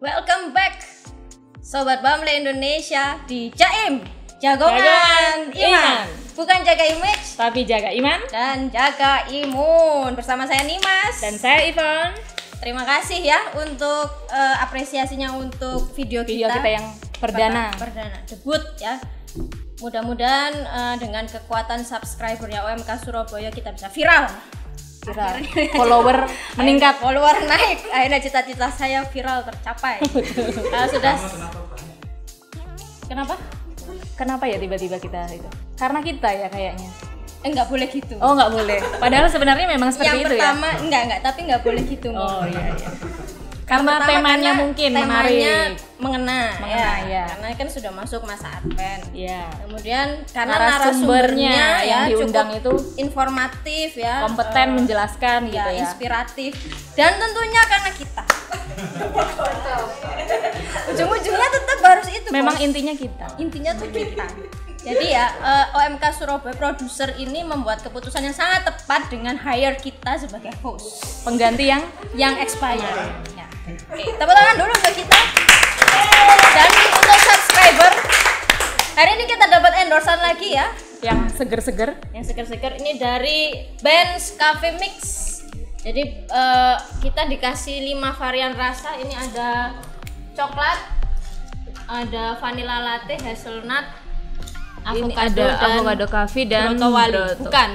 Welcome back Sobat Bamble Indonesia di Jaim Jagongan Iman. Bukan jaga image, tapi jaga iman dan jaga imun. Bersama saya Nimas dan saya Ivon. Terima kasih ya untuk apresiasinya untuk video kita yang perdana debut ya. Mudah-mudahan dengan kekuatan subscribernya OMK Surabaya kita bisa viral. Follower meningkat, follower naik. Akhirnya cita-cita saya viral tercapai. Sudah. Kenapa ya tiba-tiba kita itu? Karena kita ya kayaknya. Enggak boleh gitu. Oh, enggak boleh. Padahal sebenarnya memang seperti yang itu pertama, ya. Enggak, tapi enggak boleh gitu. Oh iya. Karena temanya mungkin menarik, mengena ya. Karena kan sudah masuk masa Advent. Iya. Kemudian karena narasumbernya yang ya diundang cukup itu informatif ya, kompeten menjelaskan gitu ya. Inspiratif dan tentunya karena kita. Ujung-ujungnya tetap harus itu. Memang intinya kita. Intinya tuh kita. Jadi ya OMK Surabaya produser ini membuat keputusan yang sangat tepat dengan hire kita sebagai host. Pengganti yang expired. Ya. Oke, tepuk tangan dulu buat kita. Dan untuk subscriber, hari ini kita dapat endorsan lagi ya. Yang seger-seger. Yang seger-seger ini dari Ben's Cafe Mix. Jadi kita dikasih 5 varian rasa. Ini ada coklat, ada vanilla latte, hazelnut, avocado coffee dan broto wali. Bukan.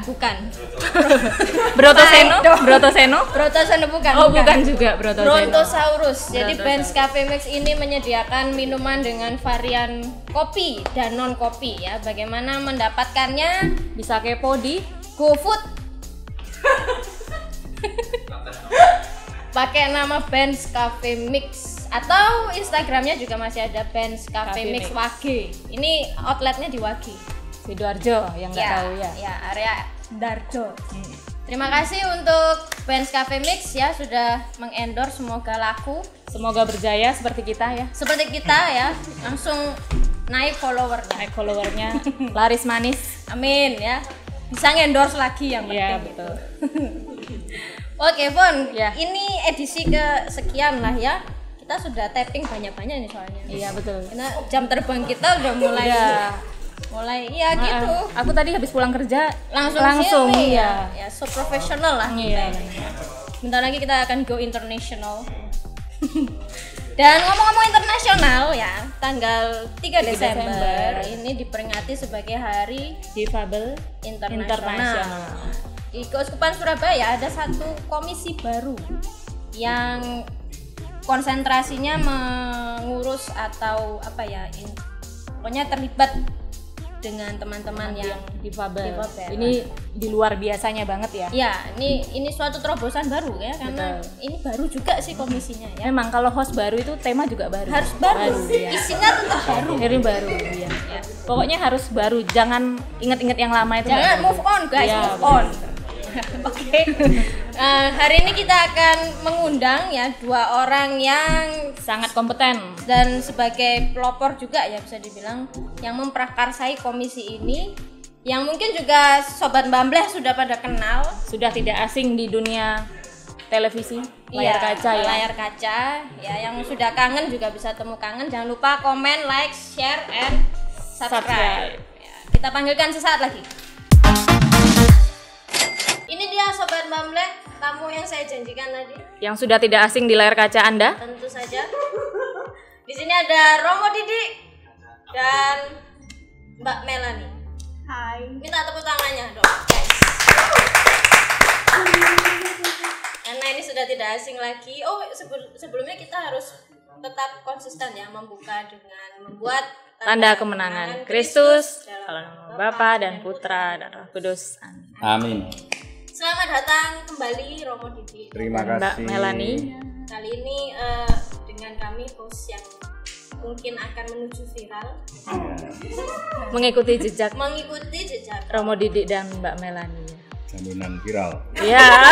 Broto seno bukan. Oh, bukan juga broto seno. Brontosaurus. Jadi Ben's Cafe Mix ini menyediakan minuman dengan varian kopi dan non kopi ya. Bagaimana mendapatkannya? Bisa kepo di GoFood. Pakai nama Ben's Cafe Mix atau Instagramnya juga masih ada Ben's Cafe Mix Wage. Ini outletnya di Wage, Sidoarjo yang nggak tahu ya. Ya, area Darjo. Terima kasih untuk Ben's Cafe Mix ya sudah mengendorse, semoga laku, semoga berjaya seperti kita ya. Seperti kita ya, langsung naik followernya, laris manis. Amin ya. Bisa ngendorse lagi yang penting. Iya, betul. Oke, Von. Ya. Ini edisi kesekian lah ya. Kita sudah tapping banyak-banyak nih soalnya. Iya, betul. Karena jam terbang kita udah mulai gitu. Aku tadi habis pulang kerja langsung sini, ya. Ya, so profesional lah kita. Bentar lagi kita akan go international. Dan ngomong-ngomong internasional ya, tanggal 3 Desember ini diperingati sebagai Hari Difabel Internasional. Di Keuskupan Surabaya ada satu komisi baru yang konsentrasinya mengurus atau pokoknya terlibat dengan teman-teman yang difabel. Ini di luar biasanya banget ya. Ya, ini suatu terobosan baru ya, karena ini baru juga sih komisinya ya. Memang kalau host baru itu tema juga baru. Harus baru ya. Isinya tetap baru. Ini baru ya. Pokoknya harus baru, jangan ingat-ingat yang lama itu. Jangan move on guys, move on. Oke. Hari ini kita akan mengundang ya 2 orang yang sangat kompeten dan sebagai pelopor juga ya bisa dibilang yang memprakarsai komisi ini, yang mungkin juga Sobat Bamble sudah pada kenal, sudah tidak asing di dunia televisi layar kaca ya. Layar kaca ya, yang sudah kangen juga bisa temu kangen. Jangan lupa komen, like, share, and subscribe. Ya, kita panggilkan sesaat lagi. Ini dia Sobat Bamble, tamu yang saya janjikan tadi. Yang sudah tidak asing di layar kaca Anda. Tentu saja. Di sini ada Romo Didi dan Mbak Melani. Hai. Minta tepuk tangannya dong, guys. Karena ini sudah tidak asing lagi. Oh, sebelumnya kita harus tetap konsisten ya, membuka dengan membuat tanda kemenangan Kristus dalam nama Bapa dan Putra dan Roh Kudus. Amin. Selamat datang kembali Romo Didi. Terima kasih. Mbak Melani. Kali ini dengan kami host yang mungkin akan menuju viral. Mengikuti jejak Romo Didi dan Mbak Melani. Jaminan viral. Ya.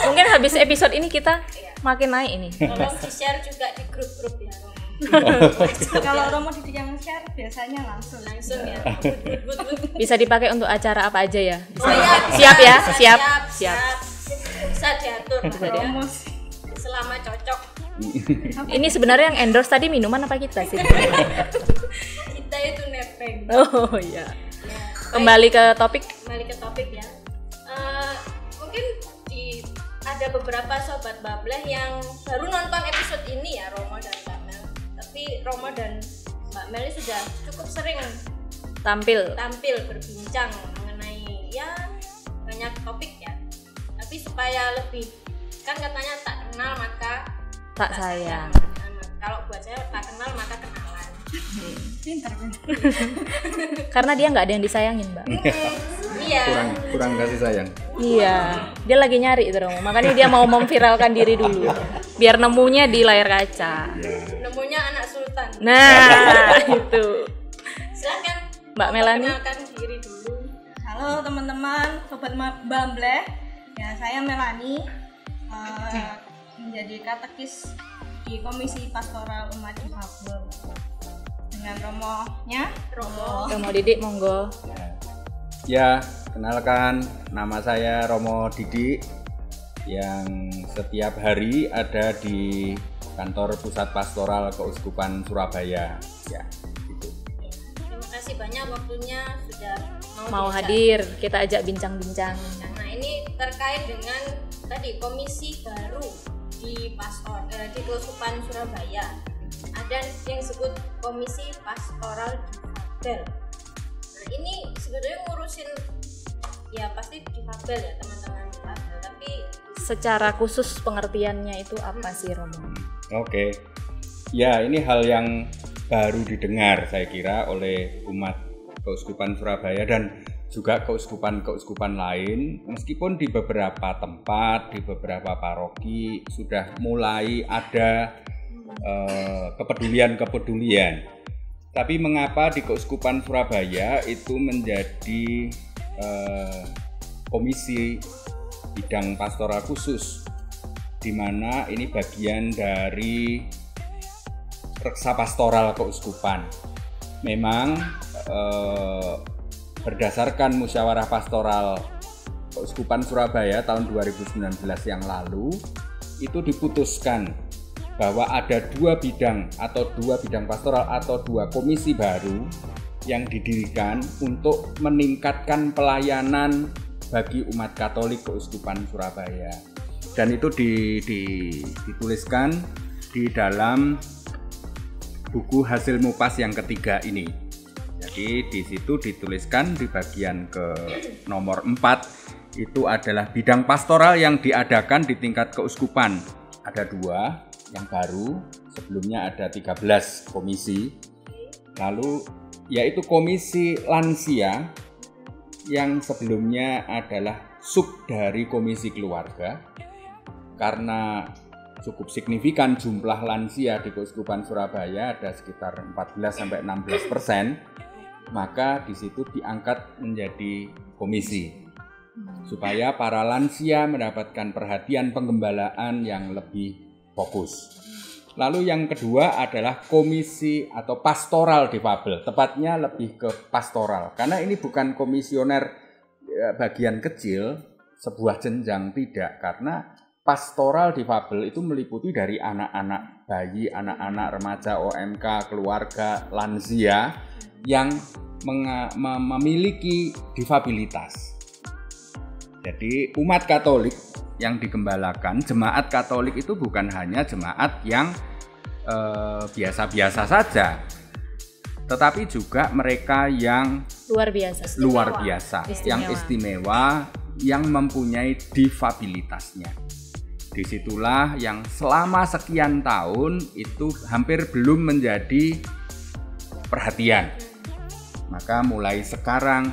Mungkin habis episode ini kita makin naik ini. Tolong di-share juga di grup-grup ya. Kalau Romo Didi yang share biasanya langsung ya. Bisa dipakai untuk acara apa aja ya? Siap. Siap. Bisa diatur. promo Selama cocok. Ini sebenarnya yang endorse tadi minuman apa kita sih? Kita itu nepeng. Oh iya. Kembali ke topik Ya. Mungkin ada beberapa sobat Bableh yang baru nonton episode ini ya, Romo dan Mbak Mel. Tapi Romo dan Mbak Mel ini sudah cukup sering tampil berbincang mengenai ya banyak topik ya. Tapi supaya lebih, kan katanya tak kenal maka tak sayang. Kalau buat saya tak kenal maka kenalan. Pintar. Karena dia nggak ada yang disayangin, Mbak. Iya. kurang kasih sayang. Iya, dia lagi nyari itu dong. Makanya dia mau memviralkan diri dulu, biar nemunya di layar kaca. Nemunya anak sultan. Nah, itu. Silakan Mbak Melani. Kenalkan diri dulu. Halo teman-teman, sobat Bableh. Ya, saya Melani, menjadi katekis di Komisi Pastoral Umat Difabel. Dengan Romo Didik, monggo. Ya, kenalkan, nama saya Romo Didik yang setiap hari ada di kantor Pusat Pastoral Keuskupan Surabaya. Ya, gitu. Terima kasih banyak waktunya sudah Mau hadir, kita ajak bincang-bincang. Nah, ini terkait dengan tadi komisi baru di di Keuskupan Surabaya. Ada yang disebut Komisi Pastoral Difabel. Nah, ini sebetulnya ngurusin ya pasti difabel ya, teman-teman difabel, tapi secara khusus pengertiannya itu apa sih, Romo? Oke. Ya, ini hal yang baru didengar saya kira oleh umat Keuskupan Surabaya dan juga keuskupan-keuskupan lain, meskipun di beberapa tempat, di beberapa paroki sudah mulai ada kepedulian. Tapi mengapa di Keuskupan Surabaya itu menjadi komisi bidang pastoral khusus, di mana ini bagian dari reksa pastoral keuskupan. Memang berdasarkan musyawarah pastoral Keuskupan Surabaya tahun 2019 yang lalu, itu diputuskan bahwa ada dua bidang pastoral atau dua komisi baru yang didirikan untuk meningkatkan pelayanan bagi umat Katolik Keuskupan Surabaya. Dan itu dituliskan di dalam buku hasil MUPAS yang ketiga ini. Jadi di situ dituliskan di bagian ke nomor 4 itu adalah bidang pastoral yang diadakan di tingkat keuskupan. Ada 2 yang baru, sebelumnya ada 13 komisi. Lalu yaitu komisi lansia yang sebelumnya adalah sub dari komisi keluarga. Karena cukup signifikan jumlah lansia di Keuskupan Surabaya, ada sekitar 14-16%, maka di situ diangkat menjadi komisi supaya para lansia mendapatkan perhatian penggembalaan yang lebih fokus. Lalu yang kedua adalah komisi atau pastoral difabel, tepatnya lebih ke pastoral, karena ini bukan komisioner bagian kecil sebuah jenjang, tidak, karena pastoral difabel itu meliputi dari anak-anak bayi, anak-anak remaja, OMK, keluarga, lansia yang memiliki difabilitas. Jadi umat Katolik yang digembalakan, jemaat Katolik itu bukan hanya jemaat yang biasa-biasa saja, tetapi juga mereka yang luar biasa, yang istimewa, yang mempunyai difabilitasnya. Disitulah yang selama sekian tahun itu hampir belum menjadi perhatian. Maka mulai sekarang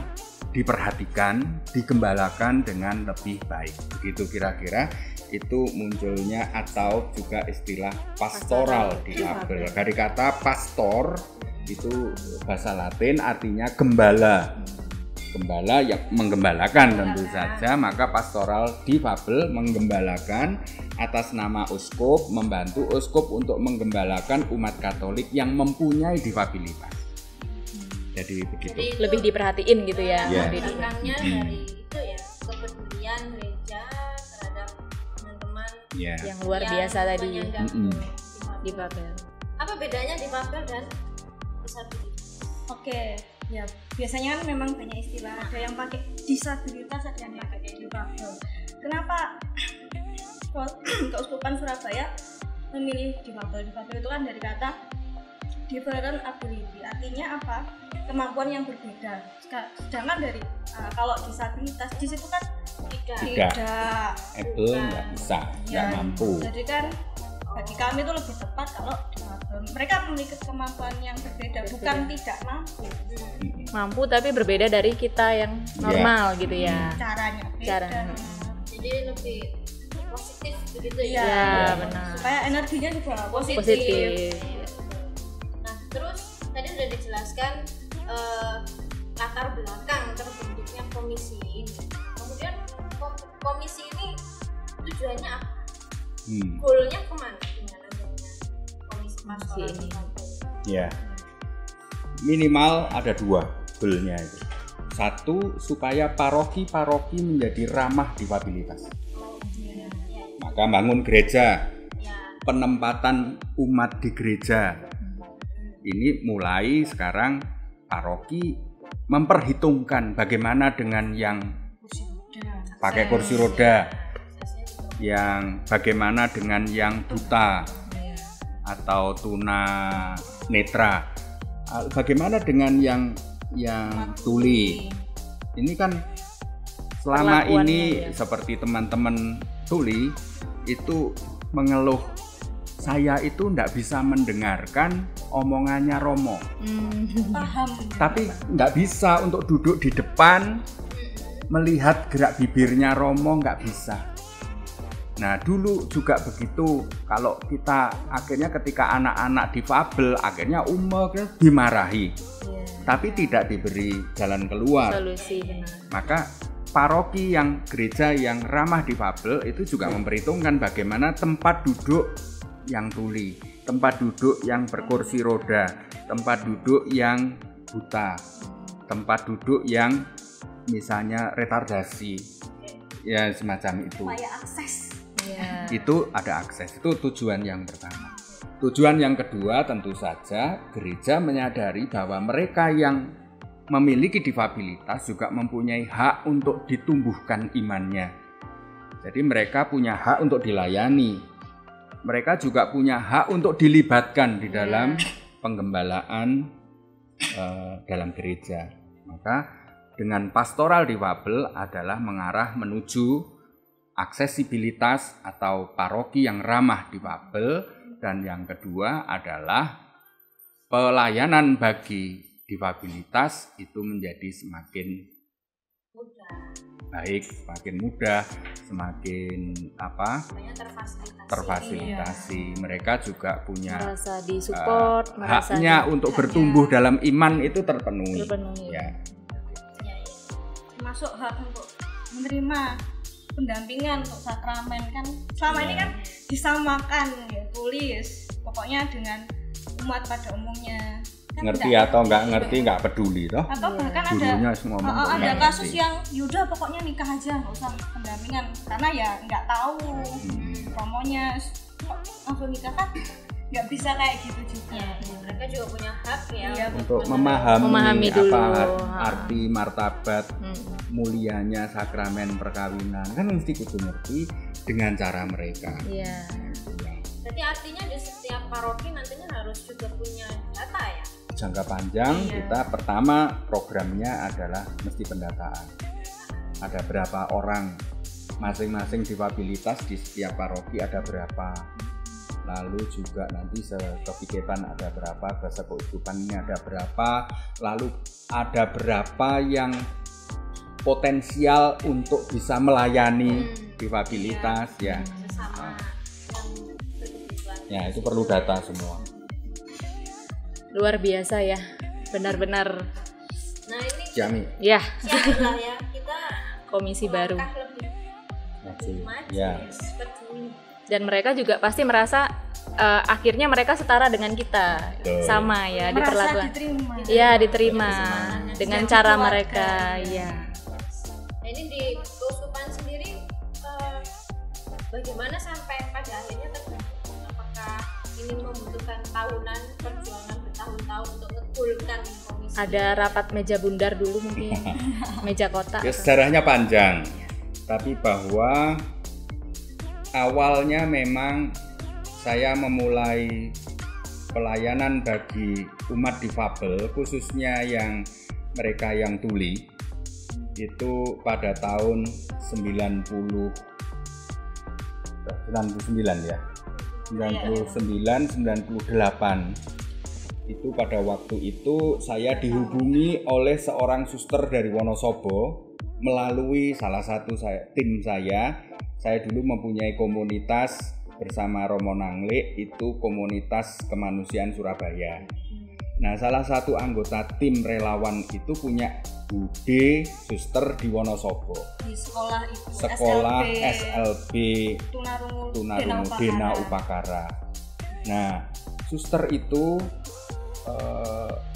diperhatikan, digembalakan dengan lebih baik. Begitu kira-kira itu munculnya atau juga istilah pastoral difabel. Dari kata pastor itu bahasa Latin artinya gembala. Gembala yang menggembalakan tentu saja, maka pastoral difabel menggembalakan atas nama uskup, membantu uskup untuk menggembalakan umat Katolik yang mempunyai difabilitas. Jadi begitu. Jadi lebih diperhatiin gitu ya. Belakangnya dari itu ya, kepedulian gereja terhadap teman-teman Ya. yang luar biasa tadi penyandang difabel. Apa bedanya difabel dan disabilitas? Oke, ya biasanya kan memang banyak istilah. Ada yang pakai disabilitas, ada yang pakai difabel. Kenapa Keuskupan Surabaya memilih difabel? Difabel itu kan dari kata different ability, artinya apa? Kemampuan yang berbeda. Sedangkan dari kalau disabilitas di situ kan tidak. Able nggak bisa, nggak mampu. Jadi kan bagi kami itu lebih tepat kalau mereka memiliki kemampuan yang berbeda, bukan tidak mampu. Mampu tapi berbeda dari kita yang normal gitu ya. Caranya beda. Cara. Jadi lebih positif begitu Iya, Ya, benar. supaya energinya juga positif. Positif. Nah, terus tadi sudah dijelaskan latar belakang terbentuknya komisi ini. Kemudian komisi ini tujuannya apa? Goalnya kemana dengan adanya komisi pastoral ini? Ya, minimal ada 2 goalnya itu. 1, supaya paroki-paroki menjadi ramah difabilitas. Maka bangun gereja, penempatan umat di gereja. Ini mulai sekarang paroki memperhitungkan bagaimana dengan yang pakai kursi roda, yang bagaimana dengan yang buta atau tuna netra, bagaimana dengan yang tuli. Ini kan selama ini seperti teman-teman tuli itu mengeluh, saya itu nggak bisa mendengarkan omongannya Romo. Paham. Tapi nggak bisa untuk duduk di depan melihat gerak bibirnya Romo, nggak bisa. Nah dulu juga begitu, kalau kita akhirnya ketika anak-anak difabel akhirnya dimarahi, tapi tidak diberi jalan keluar. Solusi, benar. Maka paroki yang gereja yang ramah difabel itu juga memperhitungkan bagaimana tempat duduk yang tuli, tempat duduk yang berkursi roda, tempat duduk yang buta, tempat duduk yang misalnya retardasi, ya semacam itu. Supaya akses. Itu ada akses, itu tujuan yang pertama. Tujuan yang kedua tentu saja gereja menyadari bahwa mereka yang memiliki difabilitas juga mempunyai hak untuk ditumbuhkan imannya. Jadi mereka punya hak untuk dilayani. Mereka juga punya hak untuk dilibatkan di dalam penggembalaan dalam gereja. Maka dengan pastoral difabel adalah mengarah menuju aksesibilitas atau paroki yang ramah difabel, dan yang kedua adalah pelayanan bagi difabilitas itu menjadi semakin baik, semakin mudah, semakin terfasilitasi. Mereka juga punya merasa disupport, haknya untuk bertumbuh dalam iman itu terpenuhi. Ya. Termasuk hak untuk menerima pendampingan untuk sakramen kan selama ini kan disamakan ya, tulis pokoknya dengan umat pada umumnya. Ngerti atau nggak ngerti nggak peduli toh. Atau bahkan ada kasus yang yaudah pokoknya nikah aja nggak usah pendampingan karena ya nggak tahu romonya langsung nikah kan nggak bisa kayak gitu juga. Mereka juga punya hak ya untuk memahami dulu apa arti martabat mulianya sakramen perkawinan, kan mesti kudu ngerti dengan cara mereka. Jadi artinya di setiap paroki nantinya harus juga punya data ya. Jangka panjang kita pertama programnya adalah mesti pendataan. Ada berapa orang masing-masing difabilitas di setiap paroki, ada berapa. Lalu juga nanti sekepiketan ada berapa, keuskupannya ada berapa, lalu ada berapa yang potensial untuk bisa melayani difabilitas ya. Ya itu perlu data semua. Luar biasa ya, benar-benar. Nah ini Jami. Ya. Siaplah ya kita komisi baru. Ya. Dan mereka juga pasti merasa akhirnya mereka setara dengan kita, sama ya, diperlakukan. Iya diterima dengan cara mereka. Ya. Nah, ini di keuskupan sendiri bagaimana sampai pada akhirnya terbentuk? Apakah ini membutuhkan tahunan perjuangan bertahun-tahun untuk ngegulkan komisi? Ada rapat meja bundar dulu mungkin, meja kotak. Ya, sejarahnya panjang, tapi bahwa awalnya memang saya memulai pelayanan bagi umat difabel, khususnya yang mereka yang tuli, itu pada tahun 99 ya, 99, 98. Itu pada waktu itu saya dihubungi oleh seorang suster dari Wonosobo melalui salah satu tim saya. Saya dulu mempunyai komunitas bersama Romo Nanglik, itu komunitas kemanusiaan Surabaya. Nah, salah satu anggota tim relawan itu punya bude suster di Wonosobo. Di sekolah itu. Sekolah SLB Tunarungu Dena Upakara. Nah, suster itu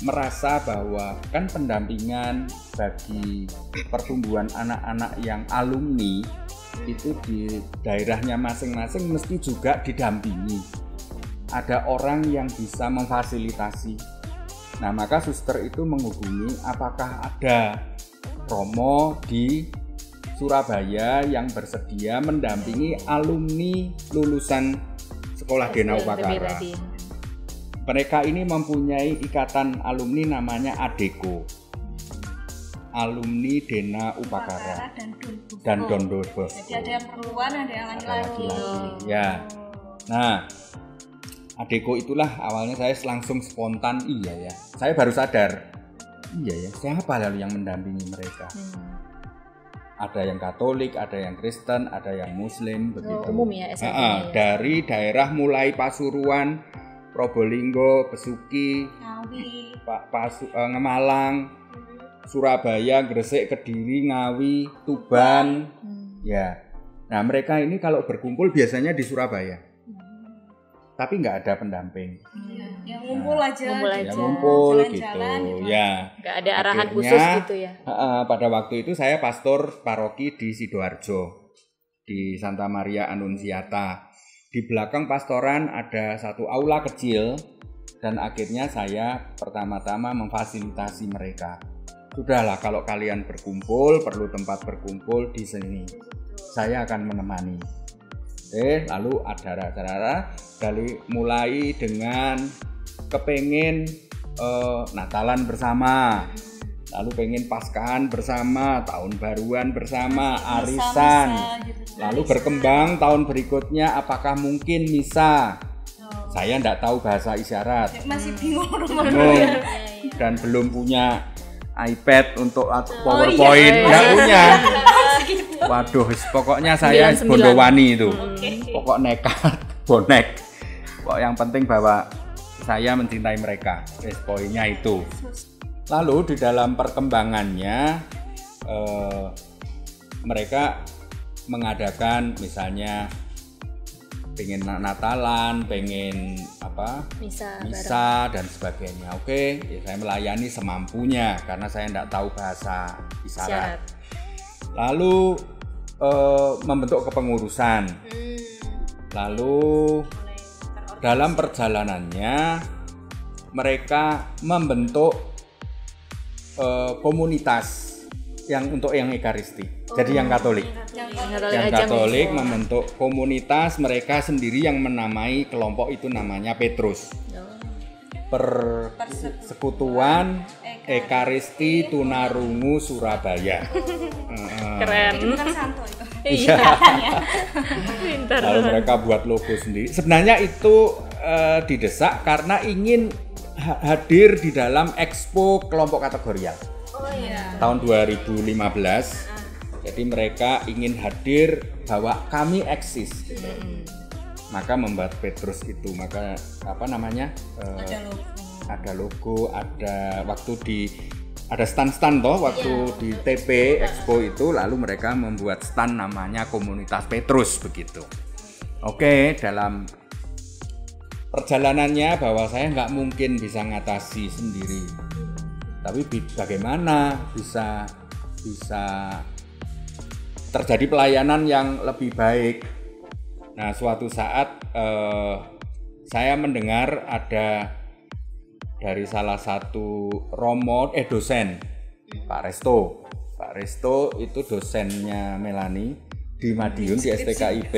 merasa bahwa kan pendampingan bagi pertumbuhan anak-anak yang alumni itu di daerahnya masing-masing mesti juga didampingi. Ada orang yang bisa memfasilitasi. Nah, maka suster itu menghubungi apakah ada Romo di Surabaya yang bersedia mendampingi alumni lulusan sekolah Dena Upakara. Mereka ini mempunyai ikatan alumni namanya ADEKO, alumni Dena Upakara dan Don Bosco. Jadi ada yang perempuan, ada yang laki-laki. Ya. Nah, ADEKO itulah awalnya saya langsung spontan iya ya. Saya baru sadar, iya ya, siapa lalu yang mendampingi mereka? Ada yang Katolik, ada yang Kristen, ada yang Muslim, begitu. Umum ya, SMA. Dari daerah mulai Pasuruan, Probolinggo, Besuki, Ngawi, Ngemalang, Surabaya, Gresik, Kediri, Ngawi, Tuban. Ya. Nah, mereka ini kalau berkumpul biasanya di Surabaya. Tapi nggak ada pendamping. yang ngumpul aja. Ya, ngumpul gitu. Ya. Nggak ada arahan khusus gitu ya. Pada waktu itu saya pastor paroki di Sidoarjo, di Santa Maria Annunziata. Di belakang pastoran ada satu aula kecil dan akhirnya saya pertama-tama memfasilitasi mereka. Sudahlah, kalau kalian berkumpul, perlu tempat berkumpul di sini. Saya akan menemani. Lalu ada acara dari mulai dengan kepengen Natalan bersama, lalu pengen Paskahan bersama, tahun baruan bersama, arisan, lalu berkembang tahun berikutnya apakah mungkin misa. Saya enggak tahu bahasa isyarat, masih bingung dan belum punya iPad untuk PowerPoint, nggak punya. Waduh, pokoknya saya bondowani itu, pokok nekat, bonek. Pokok yang penting bahwa saya mencintai mereka, poinnya itu. Lalu di dalam perkembangannya mereka mengadakan misalnya pengen Natalan, pengen misa dan sebagainya. Oke, ya saya melayani semampunya karena saya tidak tahu bahasa isyarat. Lalu membentuk kepengurusan. Lalu dalam perjalanannya mereka membentuk komunitas yang untuk yang Ekaristi. Jadi yang Katolik. Yang Katolik membentuk komunitas mereka sendiri yang menamai kelompok itu namanya Petrus. Persekutuan Ekaristi Tunarungu Surabaya. Keren. Iya. Lalu mereka buat logo sendiri. Sebenarnya itu didesak karena ingin hadir di dalam Expo kelompok kategorial. Tahun 2015. Jadi mereka ingin hadir bahwa kami eksis. Maka membuat Petrus itu, maka apa namanya? Ada logo, ada waktu ada stand-stand toh waktu di TP Expo itu, lalu mereka membuat stand namanya Komunitas Petrus begitu. Oke, dalam perjalanannya bahwa saya nggak mungkin bisa ngatasi sendiri, tapi bagaimana bisa terjadi pelayanan yang lebih baik. Nah, suatu saat saya mendengar ada dari salah satu dosen, Pak Resto. Pak Resto itu dosennya Melani di Madiun di STKIP,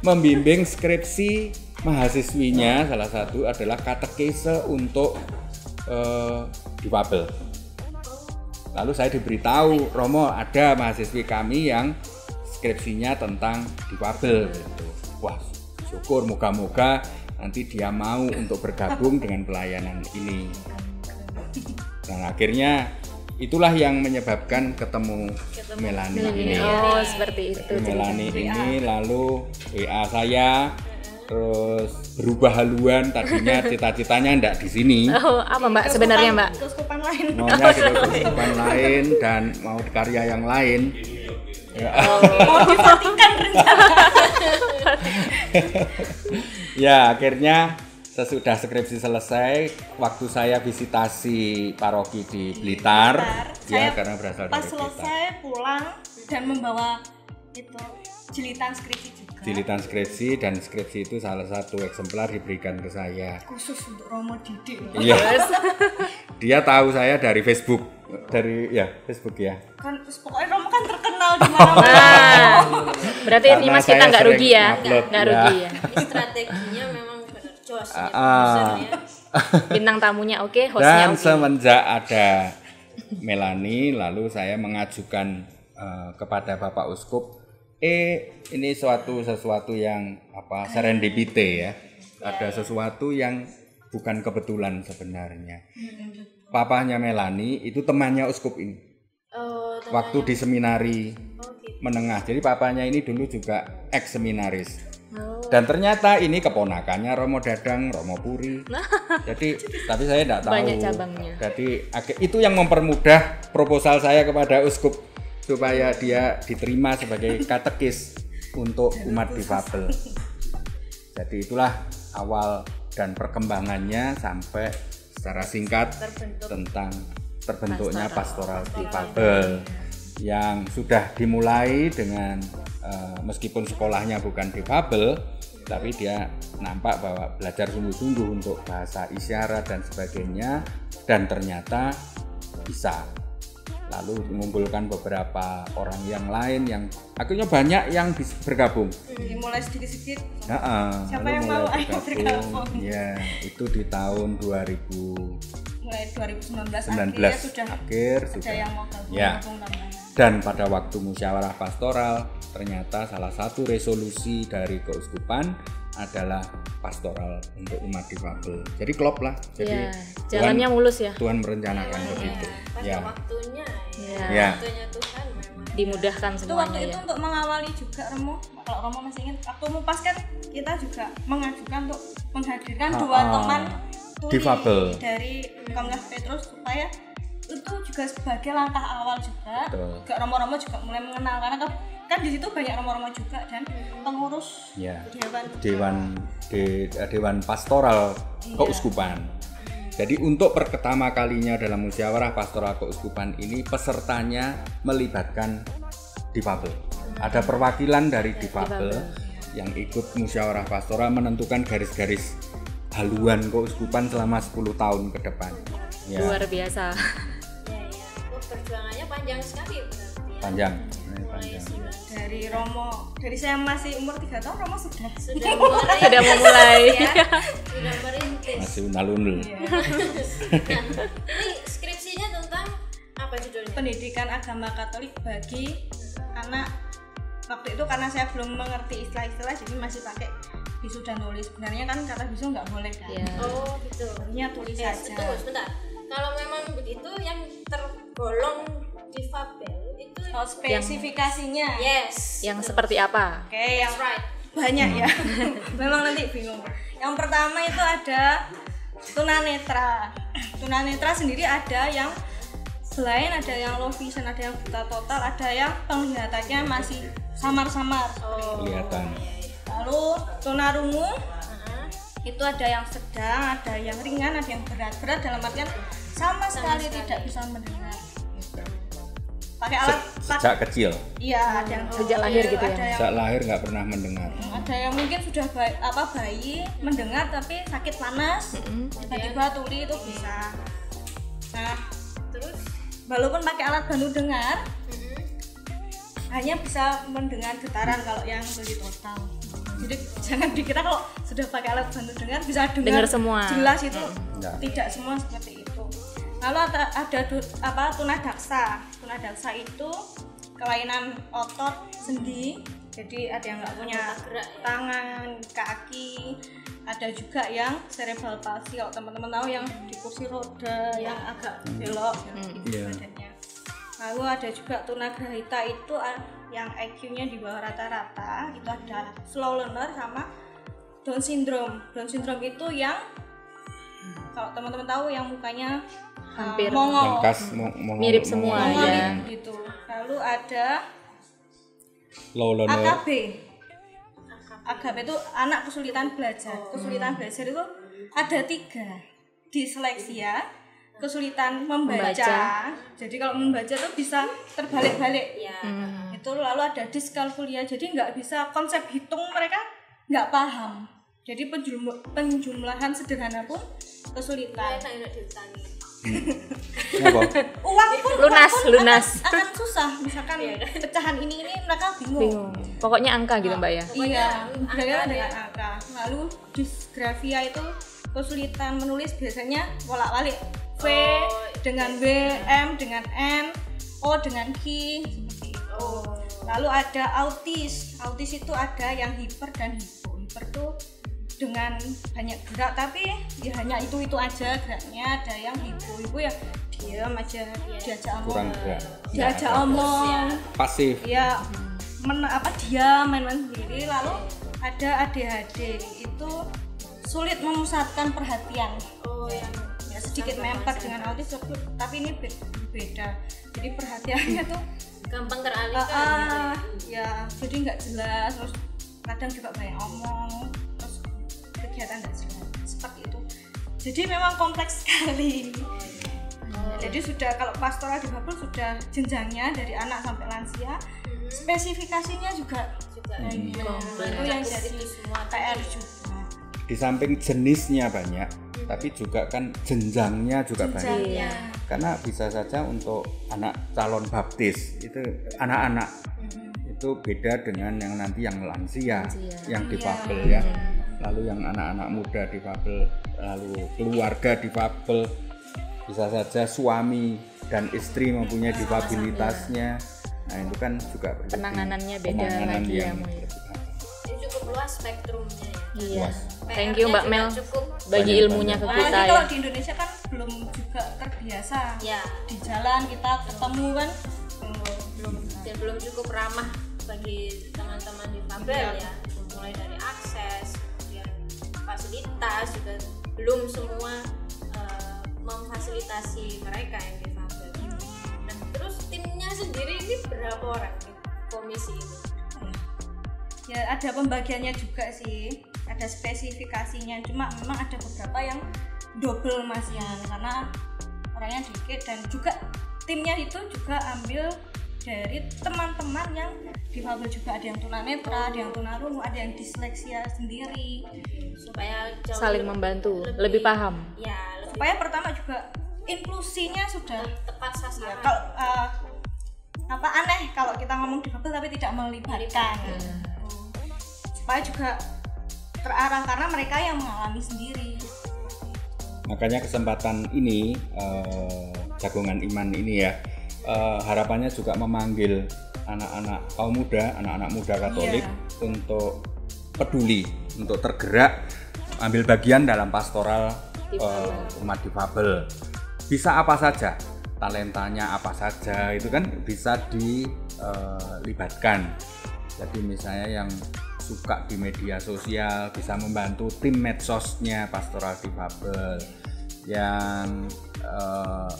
membimbing skripsi mahasiswinya. Salah satu adalah katekese untuk difabel. Lalu saya diberitahu, Romo, ada mahasiswi kami yang skripsinya tentang difabel gitu. Wah, syukur, moga-moga nanti dia mau untuk bergabung dengan pelayanan ini. Dan akhirnya itulah yang menyebabkan ketemu Melani ini. Oh, seperti itu. Melani ini lalu WA saya, terus berubah haluan, tadinya cita-citanya enggak di sini. Oh, apa Mbak sebenarnya Mbak? Keuskupan lain. Maunya di keuskupan lain dan mau di karya yang lain. Ya. Mau di Vatikan rencana. Ya, akhirnya sesudah skripsi selesai, waktu saya visitasi paroki di Blitar, ya karena berasal dari Blitar. Pas selesai pulang dan membawa itu jilitan skripsi juga. Jilitan skripsi, dan skripsi itu salah satu eksemplar diberikan ke saya. Khusus untuk Romo Didik. Iya. Dia tahu saya dari Facebook, Facebook ya. Kan pokoknya Romo kan terkenal di mana-mana. Berarti ini Mas kita nggak rugi ya? Nggak rugi ya. Ini strateginya memang benar jos. Bintang tamunya oke, hostnya Dan oke. semenjak ada Melani, lalu saya mengajukan kepada Bapak Uskup, ini sesuatu yang serendipity ya. Ada sesuatu yang bukan kebetulan sebenarnya. Papahnya Melani itu temannya Uskup ini. Waktu di seminari menengah. Jadi papanya ini dulu juga ex-seminaris. Dan ternyata ini keponakannya Romo Dadang, Romo Puri. Jadi tapi saya tidak tahu. Banyak cabangnya. Jadi itu yang mempermudah proposal saya kepada Uskup supaya dia diterima sebagai katekis untuk umat difabel. Jadi itulah awal dan perkembangannya sampai secara singkat tentang terbentuknya pastoral difabel yang sudah dimulai dengan meskipun sekolahnya bukan difabel, tapi dia nampak bahwa belajar sungguh-sungguh untuk bahasa isyarat dan sebagainya, dan ternyata bisa. Lalu mengumpulkan beberapa orang yang lain yang akhirnya banyak yang bergabung. Dimulai sedikit-sedikit. Siapa yang mau bergabung? Ya, itu di tahun 2019 akhir sudah yang mau gabung. Ya. Dan pada waktu musyawarah pastoral ternyata salah satu resolusi dari keuskupan adalah pastoral untuk umat difabel. Jadi klop lah. Jadi jalannya mulus ya. Tuhan merencanakan begitu. Pada waktunya waktunya Tuhan memang dimudahkan semuanya. Itu waktu itu untuk mengawali juga Romo. Kalau Romo masih ingat, waktu Mupas kan kita juga mengajukan untuk menghadirkan dua teman difabel dari Komnas Petrus supaya itu juga sebagai langkah awal juga. Juga Romo-Romo juga mulai mengenal karena kan di situ banyak Romo-Romo juga dan pengurus dewan pastoral keuskupan. Jadi untuk pertama kalinya dalam musyawarah pastoral keuskupan ini pesertanya melibatkan difabel. Ada perwakilan dari difabel yang ikut musyawarah pastoral menentukan garis-garis haluan keuskupan selama 10 tahun ke depan. Ya. Luar biasa. Perjuangannya panjang sekali berarti. Panjang. Dari saya masih umur 3 tahun, Romo sudah memulai. Sudah merintis. Masih unal-unul. Ini skripsinya tentang apa judulnya? Pendidikan agama Katolik bagi anak. Waktu itu karena saya belum mengerti istilah-istilah, jadi masih pakai bisu dan tulis. Sebenarnya kan kata bisu nggak boleh kan? Oh gitu. Sebenarnya tulis saja. Tunggu sebentar. Kalau memang begitu yang tergolong difabel itu spesifikasinya. Yang seperti apa? Oke, yang banyak ya. Memang nanti bingung. Yang pertama itu ada tunanetra. Tunanetra sendiri ada yang selain ada yang low vision, ada yang buta total, ada yang penglihatannya masih samar-samar. Kelihatan. Lalu tunarungu itu ada yang sedang, ada yang ringan, ada yang berat. Berat dalam artian sama sekali tidak bisa mendengar. pakai alat sejak kecil. Iya, ada yang sejak lahir gitu ya. Sejak lahir nggak pernah mendengar. Ada yang mungkin sudah bayi mendengar tapi sakit panas, tiba-tiba tuli itu bisa. Nah, terus walaupun pakai alat bantu dengar, hanya bisa mendengar getaran kalau yang tuli total. Jadi jangan dikira kalau sudah pakai alat bantu dengar bisa dengar semua. Jelas itu tidak semua seperti itu. Lalu ada tunadaksa. Tunadaksa itu kelainan otot sendi. Jadi ada yang nggak punya tangan, kaki. Ada juga yang cerebral palsy. Kalau teman-teman tahu yang di kursi roda yang agak belok badannya. Lalu ada juga tunagrahita itu yang IQ-nya di bawah rata-rata. Itu ada slow learner sama Down syndrome. Down syndrome itu yang kalau teman-teman tahu yang mukanya hampir mongol, mirip semua ya. Gitu. Lalu ada AKB. AKB itu anak kesulitan belajar. Kesulitan belajar itu ada 3. Disleksia, kesulitan membaca. Jadi kalau membaca itu bisa terbalik-balik. Itu lalu ada diskalkulia. Jadi nggak bisa konsep hitung mereka nggak paham. Jadi penjumlahan sederhana pun kesulitan. Uang pun lunas akan susah. Misalkan pecahan ini mereka bingung. Pokoknya angka gitu Mbak ya. Iya, belajar dengan angka. Lalu dysgrafia itu kesulitan menulis, biasanya bolak-balik V dengan W, M dengan N, O dengan Q seperti itu. Lalu ada autis. Autis itu ada yang hiper dan hipo. Hiper itu dengan banyak gerak tapi ya hanya itu aja geraknya. Ada yang hipo ya diam aja, diajak omong, diajak omong, pasif. Ya diam main-main sendiri. Lalu ada ADHD itu sulit memusatkan perhatian. Ya sedikit mempet dengan autis tapi ini beda. Jadi perhatiannya tuh gampang teralihkan ya jadi nggak jelas, terus kadang juga banyak omong, terus kegiatan nggak jelas seperti itu. Jadi memang kompleks sekali. Jadi sudah kalau pastoral difabel sudah jenjangnya dari anak sampai lansia, spesifikasinya juga banyak. Itu yang jadi semua PR juga. Di samping jenisnya banyak, tapi juga kan jenjangnya juga banyak. Karena bisa saja untuk anak calon baptis itu anak-anak itu beda dengan yang nanti yang lansia. Yang difabel ya. Lalu yang anak-anak muda difabel, lalu keluarga difabel, bisa saja suami dan istri mempunyai difabilitasnya. Nah itu kan juga penanganannya beda lagi ya. Ini cukup luas spektrumnya ya. Iya. Thank you Mbak Mel bagi ilmunya ke kita ya. Kalau di Indonesia kan belum juga terbiasa. Ya. Di jalan kita ketemu kan belum cukup ramah bagi teman-teman difabel ya. Mulai dari akses, kemudian fasilitas juga belum semua memfasilitasi mereka yang difabel. Nah, terus timnya sendiri ini berapa orang di komisi ini? Ya ada pembagiannya juga sih, ada spesifikasinya. Cuma memang ada beberapa yang double Mas Yan, karena orangnya dikit dan juga timnya itu juga ambil dari teman-teman yang difabel juga, ada yang tunanetra, ada yang tunarungu, ada yang disleksia sendiri, supaya saling membantu, lebih paham. Ya, supaya pertama juga inklusinya sudah tepat sasaran. Ya, kalau aneh kalau kita ngomong difabel tapi tidak melibatkan. Supaya juga terarah karena mereka yang mengalami sendiri. Makanya kesempatan ini jagongan iman ini ya harapannya juga memanggil anak-anak kaum muda, anak-anak muda Katolik untuk peduli, untuk tergerak ambil bagian dalam pastoral umat difabel. Bisa apa saja, talentanya apa saja itu kan bisa dilibatkan. Jadi misalnya yang suka di media sosial bisa membantu tim medsosnya pastoral difabel, yang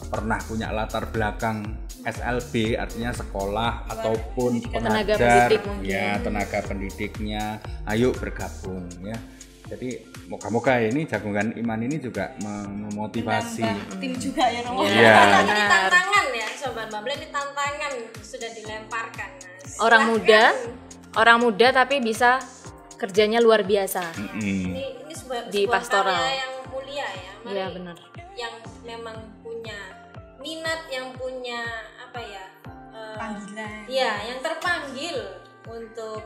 pernah punya latar belakang SLB artinya sekolah ataupun pengajar ya tenaga pendidiknya, ayo bergabung ya. Jadi moga-moga ini jagongan iman ini juga memotivasi tim juga ya Romo. Jadi tantangan ya Sobat Bumble, ini tantangan sudah dilemparkan. Orang muda tapi bisa kerjanya luar biasa. Ini di sebuah pastoral karya yang mulia ya. Iya benar. Yang memang punya minat, yang punya apa ya? Panggilan. Iya, yang terpanggil untuk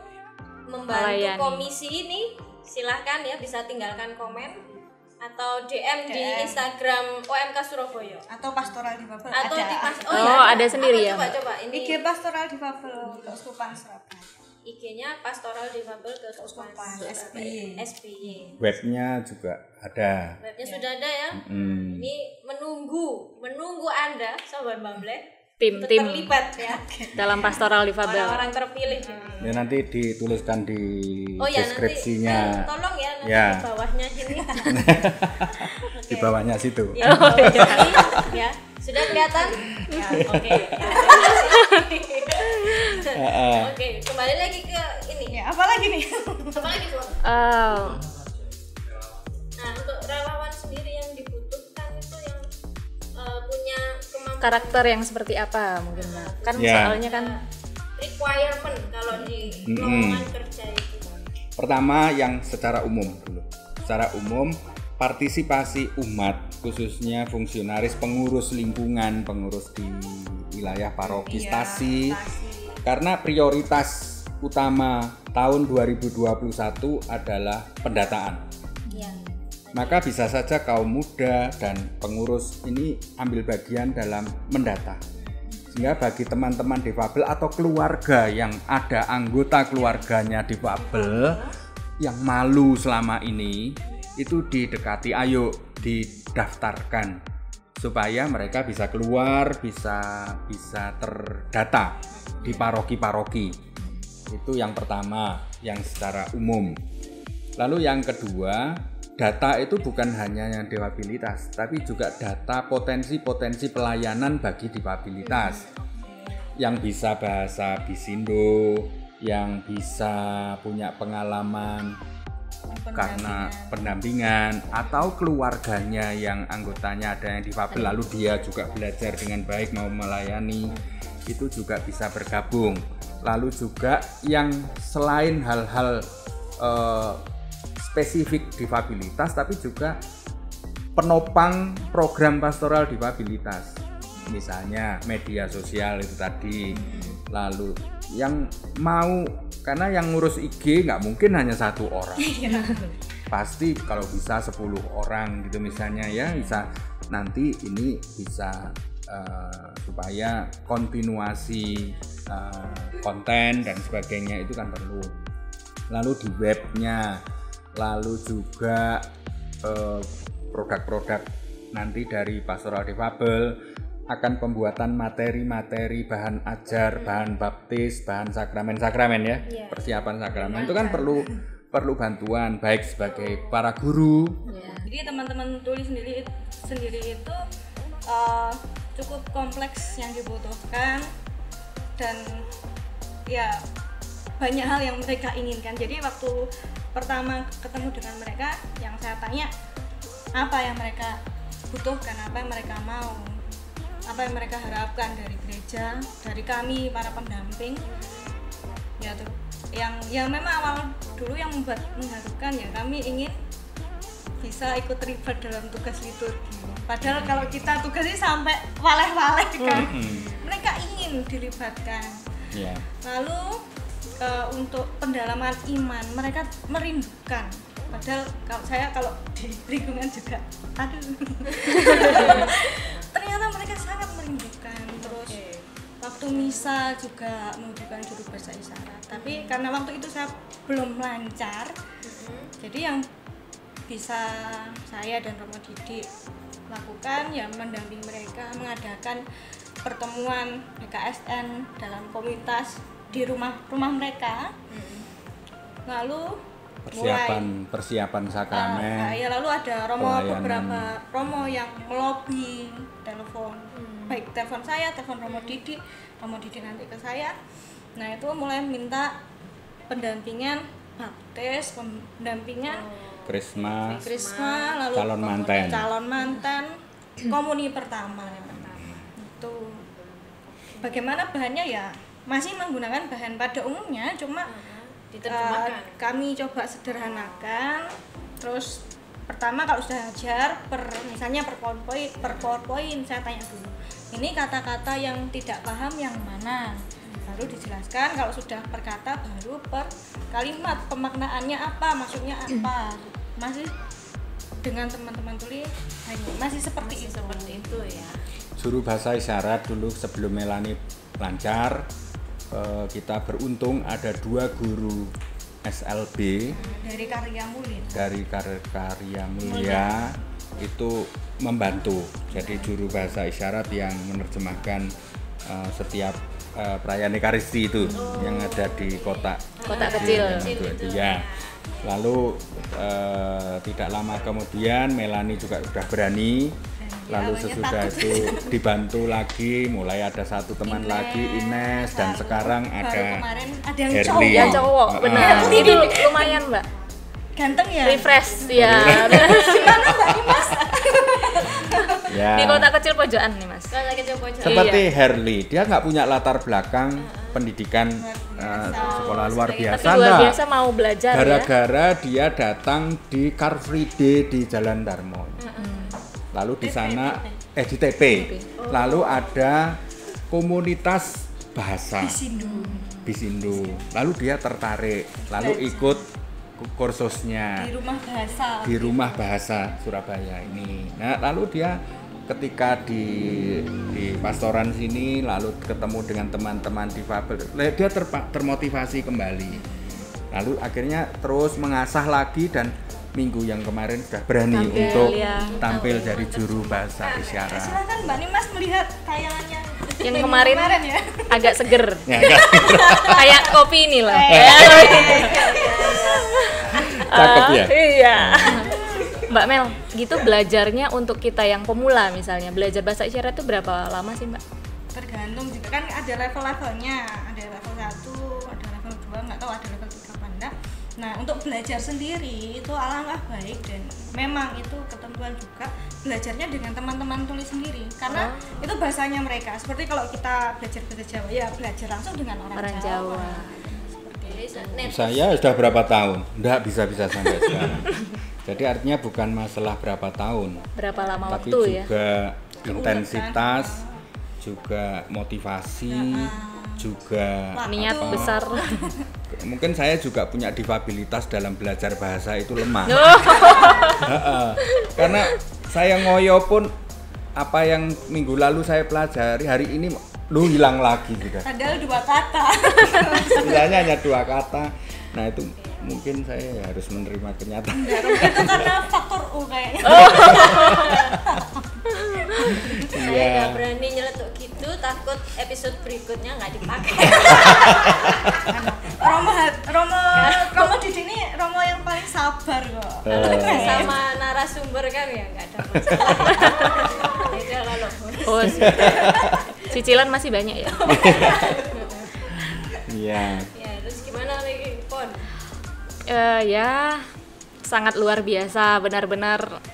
membantu Melayani. komisi ini. Silahkan ya, bisa tinggalkan komen atau DM di Instagram OMK Surabaya Atau Pastoral Difabel atau ada. di ada sendiri ya. Coba ini IG Pastoral Difabel Keuskupan Surabaya. IG-nya Pastoral Difabel Keuskupan SPY. SPY. Webnya juga ada. Webnya sudah ada ya. Ini menunggu Anda Sobat Bumble Tim terlibat ya. dalam pastoral difabel. Orang-orang terpilih. Ya nanti dituliskan di deskripsinya. Nanti tolong ya nanti Ya. di bawahnya sini. Di bawahnya situ. Ya, ya. Sudah kelihatan? Ya, oke. Oke, kembali lagi ke ini. Ya, apa lagi nih? Apa lagi, Bu? Nah, untuk relawan sendiri yang dibutuhkan itu yang punya kemampuan Karakter yang seperti apa mungkin Mbak? Kan Ya. soalnya kan requirement kalau di lowongan kerja itu. Pertama yang secara umum dulu. Secara umum partisipasi umat, khususnya fungsionaris, pengurus lingkungan, pengurus di wilayah paroki, stasi. Karena prioritas utama tahun 2021 adalah pendataan. Iya. Maka bisa saja kaum muda dan pengurus ini ambil bagian dalam mendata. Sehingga bagi teman-teman difabel atau keluarga yang ada anggota keluarganya difabel yang malu selama ini, itu didekati, ayo didaftarkan supaya mereka bisa keluar, bisa terdata di paroki-paroki. Itu yang pertama, yang secara umum. Lalu yang kedua, data itu bukan hanya yang difabilitas, tapi juga data potensi-potensi pelayanan bagi difabilitas. Yang bisa bahasa Bisindo, yang bisa punya pengalaman karena pendampingan, atau keluarganya yang anggotanya ada yang difabel lalu dia juga belajar dengan baik mau melayani, itu juga bisa bergabung. Lalu juga yang selain hal-hal spesifik difabilitas tapi juga penopang program pastoral difabilitas, misalnya media sosial itu tadi. Lalu yang mau, karena yang ngurus IG nggak mungkin hanya satu orang, pasti kalau bisa 10 orang gitu misalnya ya, bisa nanti ini bisa supaya kontinuasi konten dan sebagainya itu kan perlu. Lalu di webnya, lalu juga produk-produk nanti dari pastoral difabel akan pembuatan materi-materi, bahan ajar, bahan baptis, bahan sakramen-sakramen ya, persiapan sakramen itu kan perlu bantuan baik sebagai para guru. Jadi teman-teman tuli sendiri itu cukup kompleks yang dibutuhkan, dan ya banyak hal yang mereka inginkan. Jadi waktu pertama ketemu dengan mereka, yang saya tanya apa yang mereka butuhkan, apa yang mereka mau, apa yang mereka harapkan dari gereja, dari kami para pendamping. Ya tuh, yang memang awal dulu yang mengharapkan ya kami ingin bisa ikut terlibat dalam tugas liturgi. Padahal kalau kita tugasnya sampai waleh-waleh kan, mereka ingin dilibatkan. Lalu untuk pendalaman iman mereka merindukan. Padahal kalau di lingkungan juga, ternyata mereka sangat merindukan. Terus waktu misa juga membutuhkan juru bahasa isyarat. Tapi karena waktu itu saya belum lancar, jadi yang bisa saya dan Romo Didi lakukan ya mendampingi mereka, mengadakan pertemuan BKSN dalam komunitas di rumah mereka. Lalu persiapan sakramen. Ya lalu ada pelayanan. beberapa Romo yang melobi telepon, baik telepon saya, telepon Romo Didi nanti ke saya. Nah itu mulai minta pendampingan baptis, pendampingan Krisma, lalu calon mantan, komuni pertama itu. bagaimana bahannya ya masih menggunakan bahan pada umumnya, cuma kami coba sederhanakan. Terus pertama kalau sudah ajar misalnya per PowerPoint saya tanya dulu, ini kata-kata yang tidak paham yang mana, baru dijelaskan. Kalau sudah per kata baru per kalimat, pemaknaannya apa, maksudnya apa. Masih dengan teman-teman tuli masih seperti itu ya. Suruh bahasa isyarat dulu sebelum Melani lancar, kita beruntung ada 2 guru SLB dari Karya Mulia itu membantu. Jadi juru bahasa isyarat yang menerjemahkan setiap perayaan Ekaristi itu yang ada di kota kecil. Ya. Lalu tidak lama kemudian Melani juga sudah berani. Lalu sesudah itu dibantu lagi, mulai ada 1 teman lagi, Ines, dan sekarang ada Herli. Yang cowok, benar. Itu lumayan Mbak. Ganteng ya? Refresh ya. Gimana Mbak Dimas? Ya. Di kota kecil pojokan nih Mas. Seperti Herli, dia nggak punya latar belakang pendidikan sekolah luar biasa. Tapi luar biasa mau belajar. Gara-gara dia datang di Car Free Day di Jalan Darmo. Lalu di sana di TP. Lalu ada komunitas bahasa Bisindo. Lalu dia tertarik, lalu ikut kursusnya di rumah bahasa Surabaya ini. Nah, lalu dia ketika di pastoran sini lalu ketemu dengan teman-teman difabel, dia termotivasi kembali. Lalu akhirnya terus mengasah lagi dan minggu yang kemarin sudah berani untuk tampil dari juru bahasa isyarat. Silakan Mbak Nimas melihat tayangannya yang kemarin ya. Agak seger. Kayak kopi ini lah. Cakep ya? Iya. Mbak Mel, gitu belajarnya untuk kita yang pemula misalnya, belajar bahasa isyarat itu berapa lama sih Mbak? Tergantung juga kan, ada level-levelnya, ada level 1, ada level 2, nggak tahu ada level 3 apa enggak. Nah, untuk belajar sendiri itu alangkah baik, dan memang itu ketentuan juga belajarnya dengan teman-teman tulis sendiri, karena itu bahasanya mereka. Seperti kalau kita belajar bahasa Jawa, ya belajar langsung dengan orang Jawa. Saya sudah berapa tahun? Nggak bisa-bisa sampai sekarang. Jadi artinya bukan masalah berapa tahun, berapa lama tapi waktu juga intensitas, juga motivasi, juga niat besar. Mungkin saya juga punya difabilitas dalam belajar bahasa itu lemah. Karena saya ngoyo pun apa yang minggu lalu saya pelajari hari ini hilang lagi gitu. Padahal 2 kata. Istilahnya hanya 2 kata. Nah itu mungkin saya harus menerima kenyataan. Itu karena faktor U kayaknya. Saya nggak berani nyeletuk gitu, takut episode berikutnya nggak dipakai. Romo di sini Romo yang paling sabar kok. Sama narasumber kan ya nggak ada masalah. Beda kalau cicilan masih banyak ya. Iya. Ya terus gimana lagi Pon? Ya sangat luar biasa, benar-benar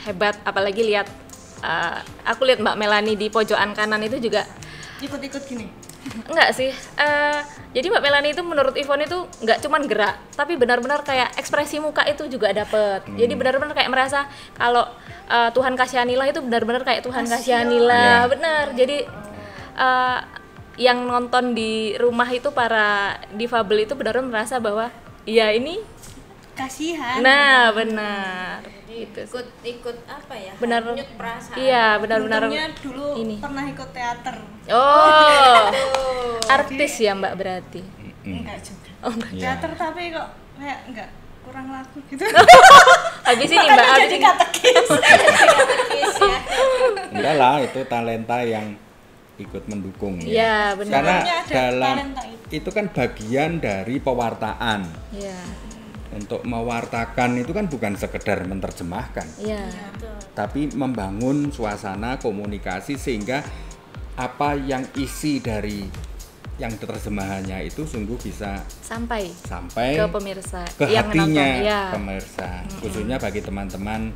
hebat. Apalagi lihat, aku lihat Mbak Melani di pojokan kanan itu juga ikut-ikut gini. Enggak sih, jadi Mbak Melani itu menurut Ivon itu nggak cuman gerak, tapi benar-benar kayak ekspresi muka itu juga dapet. Jadi benar-benar kayak merasa kalau Tuhan kasihanilah itu benar-benar kayak Tuhan kasihanilah, benar. Jadi yang nonton di rumah itu para difabel itu benar-benar merasa bahwa ya ini kasihan. Nah, benar. Gitu. Ikut apa ya? Benar. Hanyut perasaan. Iya, benar-benar. Dulu ini. Pernah ikut teater. Oh. Artis ya, Mbak berarti. Enggak juga. Oh, enggak. Teater tapi kok kayak enggak kurang laku gitu. Habis ini Mbak, habis jadi ini. katekis. Ya. Enggak lah, itu talenta yang ikut mendukung ya. Iya, benar. Karena ada dalam talenta itu kan bagian dari pewartaan. Iya. Untuk mewartakan itu kan bukan sekedar menerjemahkan, Iya. tapi membangun suasana komunikasi sehingga apa yang isi dari yang terjemahannya itu sungguh bisa Sampai ke pemirsa ke yang hatinya menonton, ya. pemirsa, khususnya bagi teman-teman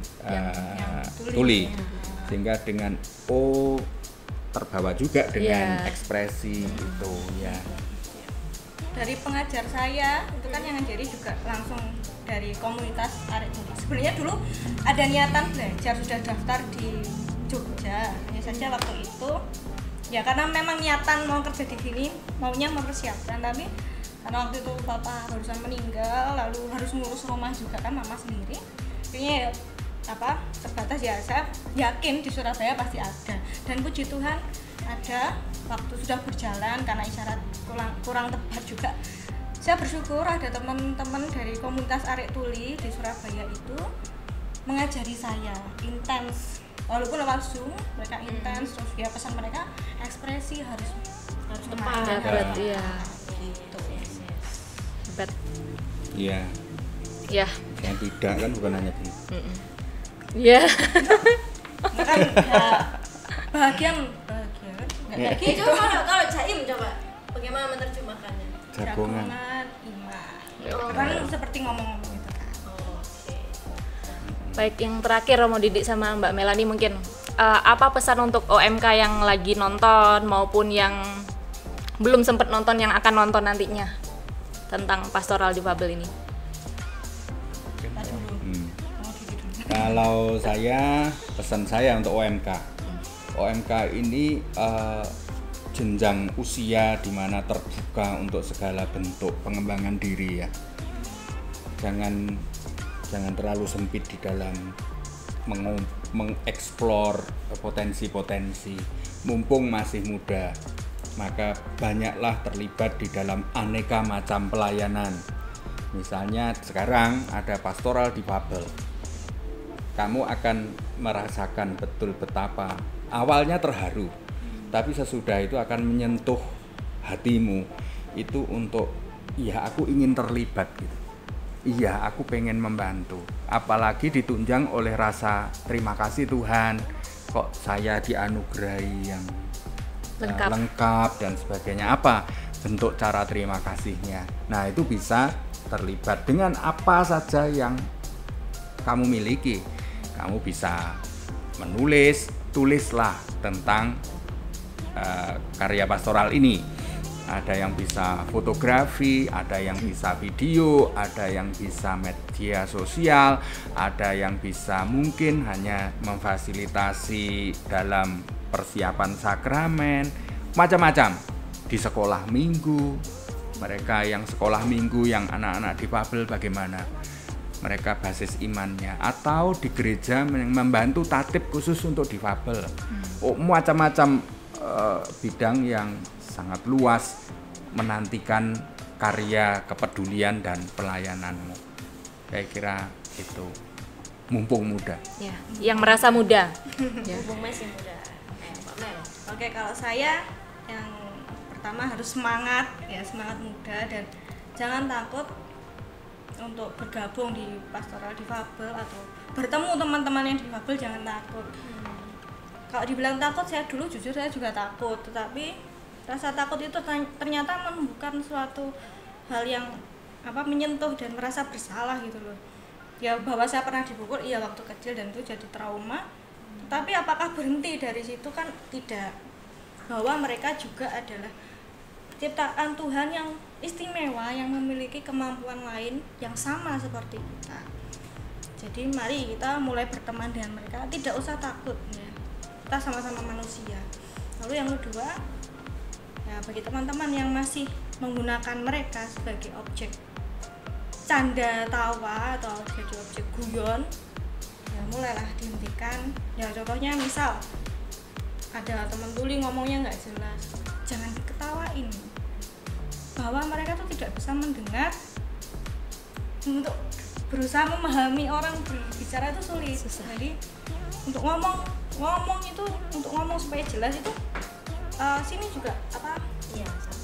tuli, sehingga dengan terbawa juga dengan ekspresi itu ya. Dari pengajar saya itu kan yang ngajari juga langsung dari komunitas arek tuli. Sebenarnya dulu ada niatan belajar, sudah daftar di Jogja, hanya saja waktu itu ya karena memang niatan mau kerja di sini, maunya mempersiapkan, tapi karena waktu itu bapak barusan meninggal, lalu harus ngurus rumah juga kan mama sendiri, kayaknya ya terbatas ya. Saya yakin di Surabaya pasti ada, dan puji Tuhan ada. Waktu sudah berjalan karena isyarat kurang tepat juga, saya bersyukur ada teman-teman dari komunitas arek tuli di Surabaya itu mengajari saya intens, walaupun lewat Zoom mereka intens. Terus ya pesan mereka ekspresi harus tepat ya gitu. Hebat. Iya. Ya. Yang tidak kan bukan hanya itu. Iya. Nah, kan ya, bahagia nggak gitu. Kalau jaim coba bagaimana menerjemahkannya? Jagongan iman. Kan seperti ngomong-ngomong itu kan. Baik, yang terakhir mau Didik sama Mbak Melani mungkin apa pesan untuk OMK yang lagi nonton maupun yang belum sempat nonton, yang akan nonton nantinya tentang pastoral difabel ini? Kalau saya, pesan saya untuk OMK ini jenjang usia di mana terbuka untuk segala bentuk pengembangan diri ya. Jangan terlalu sempit di dalam mengeksplor potensi-potensi. Mumpung masih muda, maka banyaklah terlibat di dalam aneka macam pelayanan. Misalnya sekarang ada pastoral difabel. Kamu akan merasakan betul betapa awalnya terharu, tapi sesudah itu akan menyentuh hatimu itu untuk iya aku ingin terlibat gitu. Iya aku pengen membantu, apalagi ditunjang oleh rasa terima kasih Tuhan, kok saya dianugerahi yang lengkap dan sebagainya. Apa bentuk cara terima kasihnya? Nah itu bisa terlibat dengan apa saja yang kamu miliki. Kamu bisa menulis, tulislah tentang karya pastoral ini. Ada yang bisa fotografi, ada yang bisa video, ada yang bisa media sosial, ada yang bisa mungkin hanya memfasilitasi dalam persiapan sakramen, macam-macam. Di sekolah minggu, mereka yang sekolah minggu, yang anak-anak difabel bagaimana mereka basis imannya, atau di gereja yang membantu tatib khusus untuk difabel. Macam-macam bidang yang sangat luas menantikan karya kepedulian dan pelayananmu. Saya kira itu, mumpung muda. Ya, yang merasa muda. Mumpung masih muda. Mbak Mel. Oke, kalau saya yang pertama harus semangat muda, dan jangan takut untuk bergabung di pastoral difabel atau bertemu teman-teman yang difabel. Jangan takut. Kalau dibilang takut, saya dulu jujur saya juga takut, tetapi rasa takut itu ternyata menumbuhkan suatu hal yang menyentuh dan merasa bersalah gitu loh. Ya bahwa saya pernah dipukul iya waktu kecil dan itu jadi trauma. Tapi apakah berhenti dari situ? Kan tidak. Bahwa mereka juga adalah ciptaan Tuhan yang istimewa, yang memiliki kemampuan lain yang sama seperti kita. Jadi mari kita mulai berteman dengan mereka, tidak usah takut ya. Kita sama-sama manusia. Lalu yang kedua, ya bagi teman-teman yang masih menggunakan mereka sebagai objek canda tawa atau jadi objek guyon, ya mulailah dihentikan. Ya contohnya misal ada teman tuli ngomongnya nggak jelas, jangan diketawain. Bahwa mereka tuh tidak bisa mendengar, untuk berusaha memahami orang berbicara itu sulit. Jadi untuk ngomong itu, untuk ngomong supaya jelas itu sini juga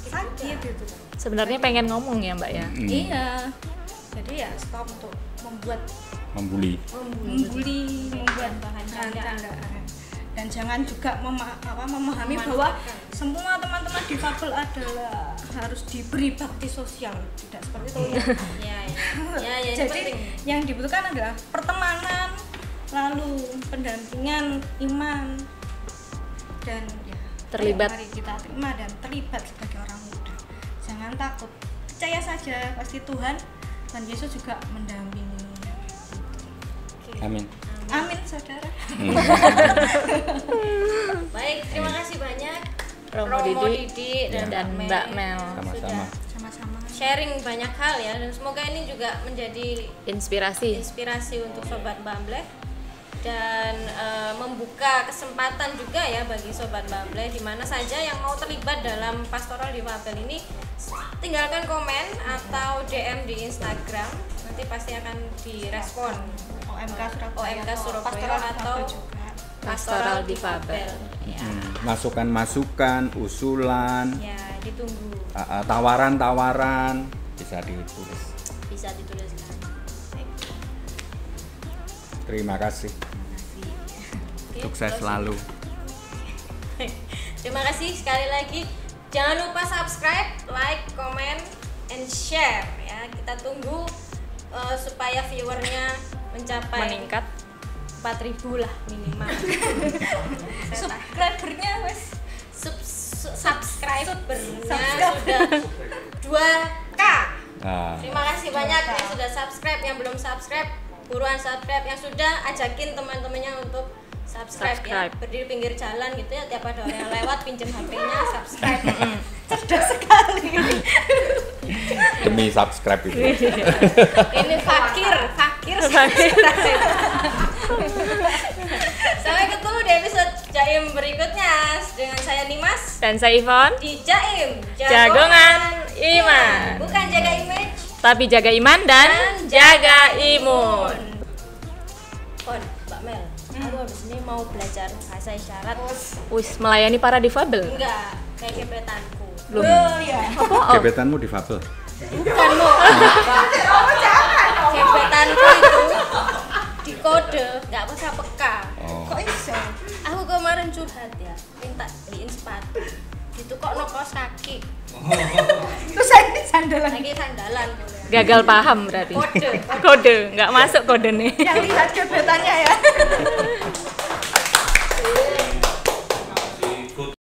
sakit gitu. Sebenarnya pengen ngomong ya Mbak ya. Iya. Jadi ya stop untuk membuli, membuat bahan candaan. Dan jangan juga memahami bahwa semua teman-teman difabel adalah harus diberi bakti sosial, tidak seperti itu. Ya, Jadi penting. yang dibutuhkan adalah pertemanan, lalu pendampingan iman, dan ya terlibat. Mari kita terima dan terlibat sebagai orang muda. Jangan takut, percaya saja, pasti Tuhan dan Yesus juga mendampingi. Amin. Amin, saudara. Baik, terima kasih banyak Romo Didi dan Mbak Mel. Sama-sama. Sama-sama. Sharing banyak hal ya, dan semoga ini juga menjadi Inspirasi. untuk Sobat Bamble dan membuka kesempatan juga ya bagi Sobat Bamble di mana saja yang mau terlibat dalam pastoral difabel ini, tinggalkan komen atau DM di Instagram, nanti pasti akan direspon. OMK Surabaya atau Pastoral Difabel. Ya. Masukan-masukan, usulan, Ya, ditunggu. tawaran-tawaran bisa ditulis. Bisa dituliskan. Baik. Terima kasih. Oke, Sukses closing. selalu. Terima kasih sekali lagi. Jangan lupa subscribe, like, comment, and share ya. Kita tunggu supaya viewernya mencapai Meningkat. 4.000 lah minimal. Subscribernya wes Subscribernya sudah 2K. Nah, Terima kasih banyak yang sudah subscribe, yang belum subscribe buruan subscribe, yang sudah ajakin teman-temannya untuk subscribe ya. Berdiri pinggir jalan gitu ya, tiap ada orang yang lewat pinjem HP-nya subscribe. cerdas sekali. demi subscribe itu. Ini fakir subscribe. Sampai ketemu di episode Jaim berikutnya dengan saya Nimas Dan saya Ivon. di Jaim Jagongan Iman. Bukan jaga image Tapi jaga iman dan jaga imun. Kon, Mbak Mel, aku habis ini mau belajar bahasa isyarat. Wis melayani para difabel. Enggak, kayak gebetanku. Belum. Oh ya. Gebetanmu difabel. Bukan lo. Gebetanku itu dikode, nggak peka. Oh. Kok iso? Aku kemarin curhat ya, minta beliin sepatu. Gitu kok no kaos kaki. Terus saya sandalan. Lagi sandalan boleh. Gagal paham berarti. Kode. Kode, nggak masuk kode nih. Yang lihat gebetannya ya.